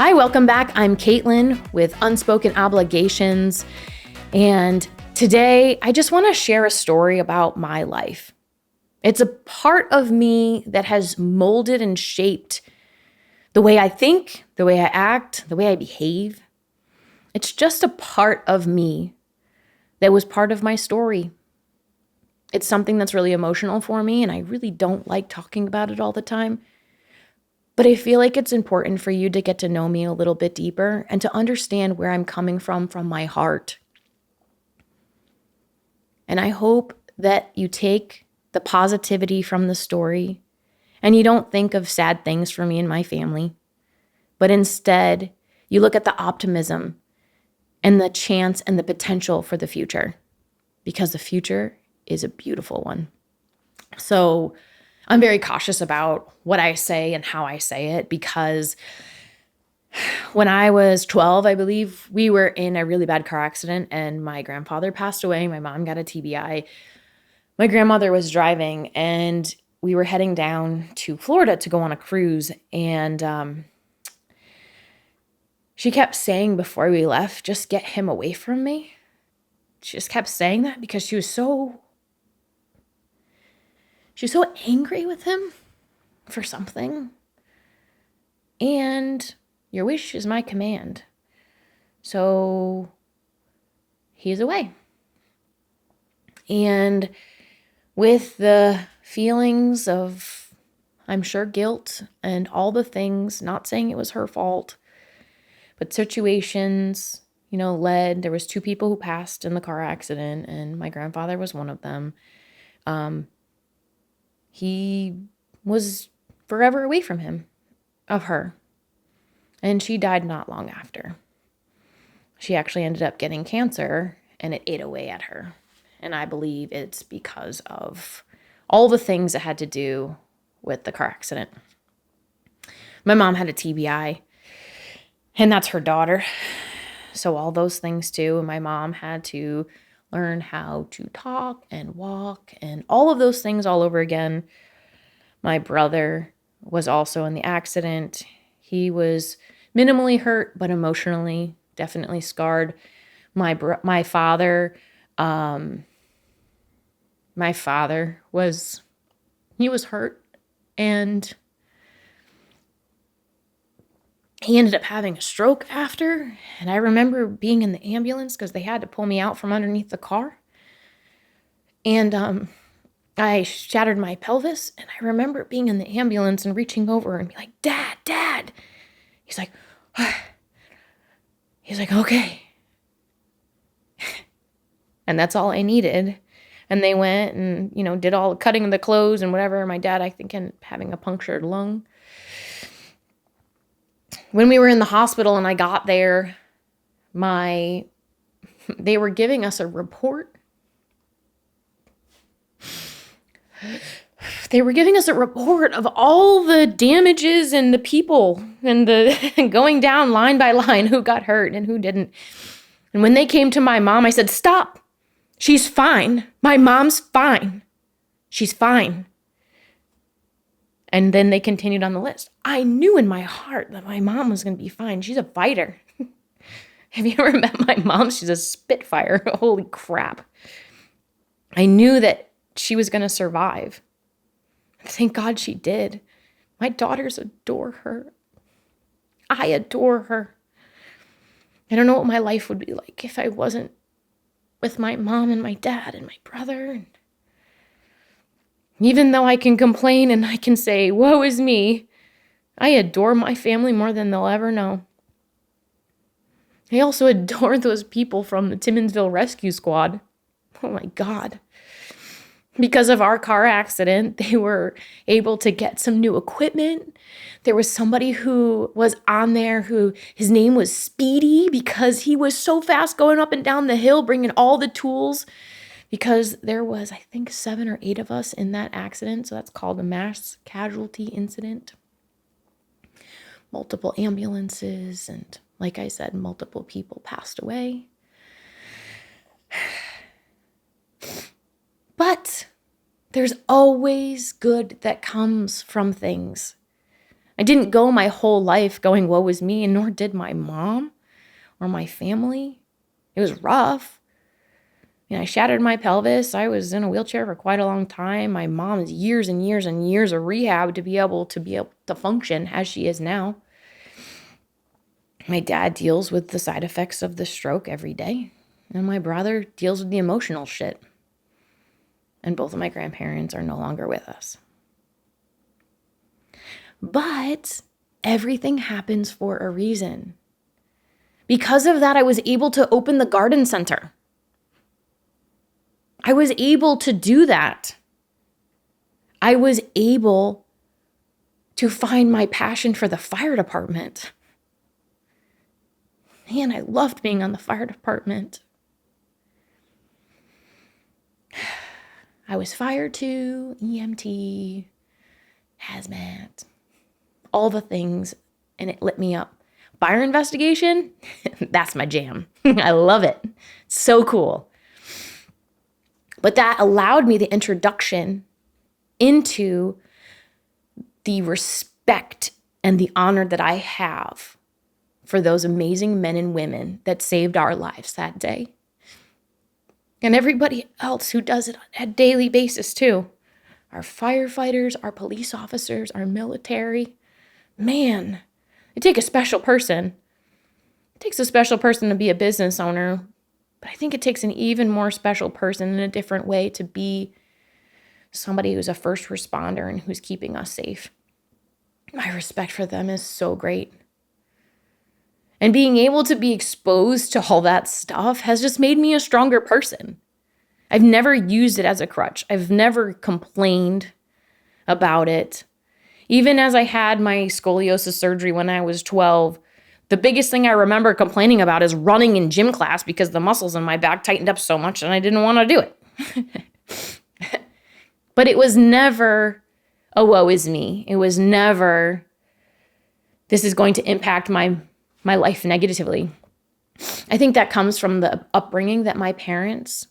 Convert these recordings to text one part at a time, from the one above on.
Hi, welcome back. I'm Kaitlyn with Unspoken Obligations. And today I just want to share a story about my life. It's a part of me that has molded and shaped the way I think, the way I act, the way I behave. It's just a part of me that was part of my story. It's something that's really emotional for me, and I really don't like talking about it all the time. But I feel like it's important for you to get to know me a little bit deeper and to understand where I'm coming from my heart. And I hope that you take the positivity from the story and you don't think of sad things for me and my family, but instead you look at the optimism and the chance and the potential for the future, because the future is a beautiful one. So I'm very cautious about what I say and how I say it, because when I was 12, I believe, we were in a really bad car accident and my grandfather passed away. My mom got a TBI. My grandmother was driving and we were heading down to Florida to go on a cruise. And she kept saying before we left, just get him away from me. She just kept saying that because she was so angry with him for something. And your wish is my command. So he's away. And with the feelings of, I'm sure, guilt and all the things, not saying it was her fault, but situations, there was 2 people who passed in the car accident and my grandfather was one of them. He was forever away from her. And she died not long after. She actually ended up getting cancer and it ate away at her. And I believe it's because of all the things that had to do with the car accident. My mom had a TBI and that's her daughter. So all those things too. And my mom had to learn how to talk and walk and all of those things all over again. My brother was also in the accident. He was minimally hurt, but emotionally definitely scarred. My father was hurt, and he ended up having a stroke after. And I remember being in the ambulance because they had to pull me out from underneath the car. And I shattered my pelvis, and I remember being in the ambulance and reaching over and be like, Dad. He's like, okay. And that's all I needed. And they went and, did all the cutting of the clothes and whatever. My dad, I think, ended up having a punctured lung. When we were in the hospital and I got there, they were giving us a report. They were giving us a report of all the damages and the people and the going down line by line who got hurt and who didn't. And when they came to my mom, I said, stop. She's fine. My mom's fine. She's fine. And then they continued on the list. I knew in my heart that my mom was going to be fine. She's a fighter. Have you ever met my mom? She's a spitfire. Holy crap. I knew that she was going to survive. Thank God she did. My daughters adore her. I adore her. I don't know what my life would be like if I wasn't with my mom and my dad and my brother. And even though I can complain and I can say, woe is me, I adore my family more than they'll ever know. I also adore those people from the Timminsville Rescue Squad. Oh my God. Because of our car accident, they were able to get some new equipment. There was somebody who was on there his name was Speedy, because he was so fast going up and down the hill, bringing all the tools, because there was, I think, 7 or 8 of us in that accident. So that's called a mass casualty incident. Multiple ambulances. And like I said, multiple people passed away. But there's always good that comes from things. I didn't go my whole life going, woe is me, and nor did my mom or my family. It was rough. I shattered my pelvis. I was in a wheelchair for quite a long time. My mom is years and years and years of rehab to be able to function as she is now. My dad deals with the side effects of the stroke every day. And my brother deals with the emotional shit. And both of my grandparents are no longer with us. But everything happens for a reason. Because of that, I was able to open the garden center. I was able to do that. I was able to find my passion for the fire department. Man, I loved being on the fire department. I was fire too, EMT, hazmat, all the things, and it lit me up. Fire investigation, that's my jam. I love it. So cool. But that allowed me the introduction into the respect and the honor that I have for those amazing men and women that saved our lives that day. And everybody else who does it on a daily basis too. Our firefighters, our police officers, our military. Man, it takes a special person. It takes a special person to be a business owner. But I think it takes an even more special person in a different way to be somebody who's a first responder and who's keeping us safe. My respect for them is so great. And being able to be exposed to all that stuff has just made me a stronger person. I've never used it as a crutch. I've never complained about it. Even as I had my scoliosis surgery when I was 12, the biggest thing I remember complaining about is running in gym class because the muscles in my back tightened up so much and I didn't want to do it. But it was never, oh, woe is me. It was never, this is going to impact my life negatively. I think that comes from the upbringing that my parents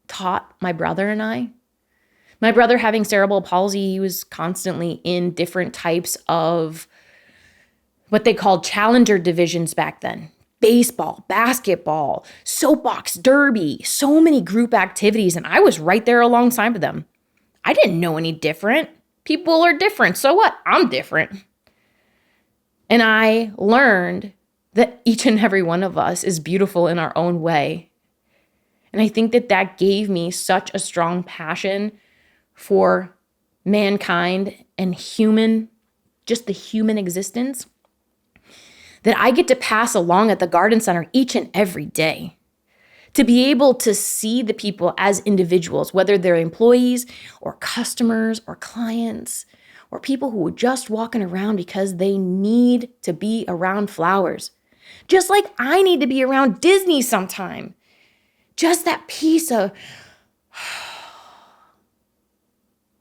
taught my brother and I. My brother having cerebral palsy, he was constantly in different types of what they called challenger divisions back then. Baseball, basketball, soapbox, derby, so many group activities, and I was right there alongside of them. I didn't know any different. People are different, so what? I'm different. And I learned that each and every one of us is beautiful in our own way. And I think that that gave me such a strong passion for mankind and human, just the human existence, that I get to pass along at the garden center each and every day. To be able to see the people as individuals, whether they're employees or customers or clients or people who are just walking around because they need to be around flowers. Just like I need to be around Disney sometime. Just that piece of,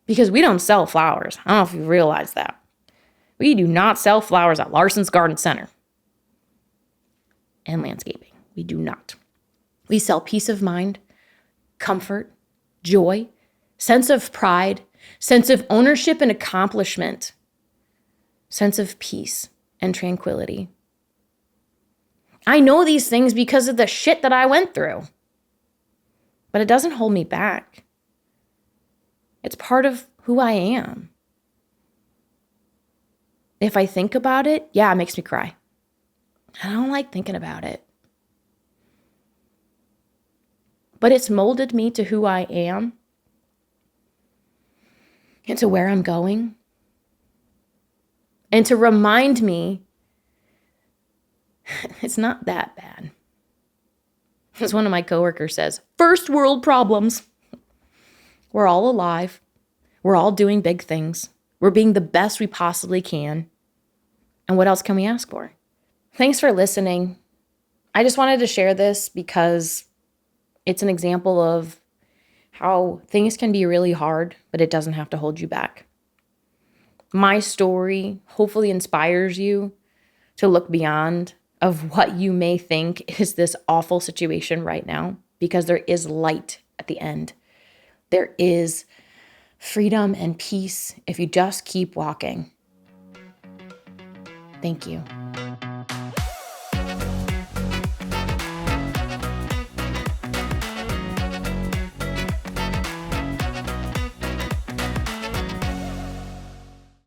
because we don't sell flowers. I don't know if you realize that. We do not sell flowers at Larson's Garden Center and landscaping. We do not. We sell peace of mind, comfort, joy, sense of pride, sense of ownership and accomplishment, sense of peace and tranquility. I know these things because of the shit that I went through, but it doesn't hold me back. It's part of who I am. If I think about it, yeah, it makes me cry. I don't like thinking about it. But it's molded me to who I am and to where I'm going. And to remind me it's not that bad. As one of my coworkers says, first world problems. We're all alive. We're all doing big things. We're being the best we possibly can. And what else can we ask for? Thanks for listening. I just wanted to share this because it's an example of how things can be really hard, but it doesn't have to hold you back. My story hopefully inspires you to look beyond of what you may think is this awful situation right now, because there is light at the end. There is freedom and peace if you just keep walking. Thank you.